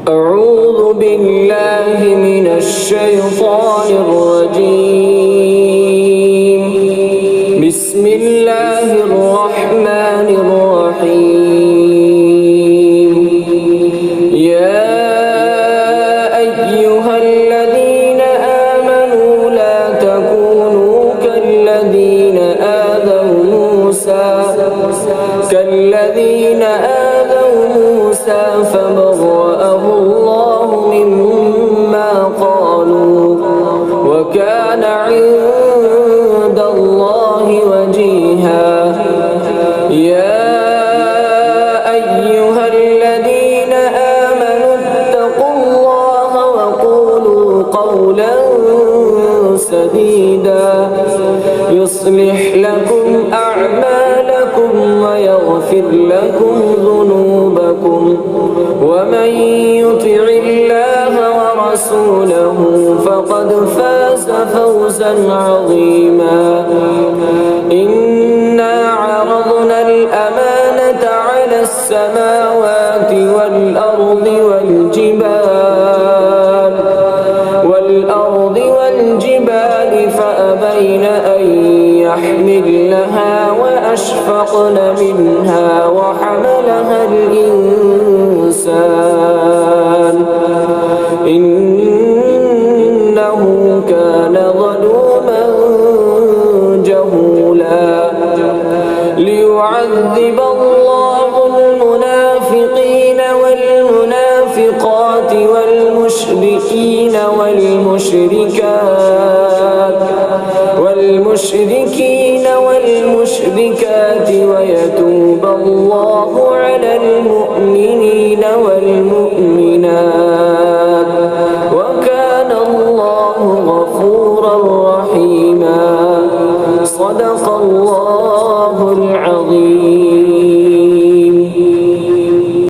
أعوذ بالله من الشيطان الرجيم. بسم الله الرحمن الرحيم. يا أيها الذين آمنوا لا تكونوا كالذين آذوا موسى فبرأه الله مما قالوا وكان عند الله وجيها. يا أيها الذين آمنوا اتقوا الله وقولوا قولا سديدا يصلح لكم أعمالكم ويغفر لكم ذنوبكم ومن يطع الله ورسوله فقد فاز فوزا عظيما. إنا عرضنا الأمانة على السماوات والجبال فأبين أن يحملنها وأشفقن منها وحملها الإنسان إنه كان ظلوما جهولا. ليعذب الله المنافقين والمنافقات والمشركين والمشركات ويتوب الله على المؤمنين والمؤمنات وكان الله غفورا رحيما. صدق الله العظيم.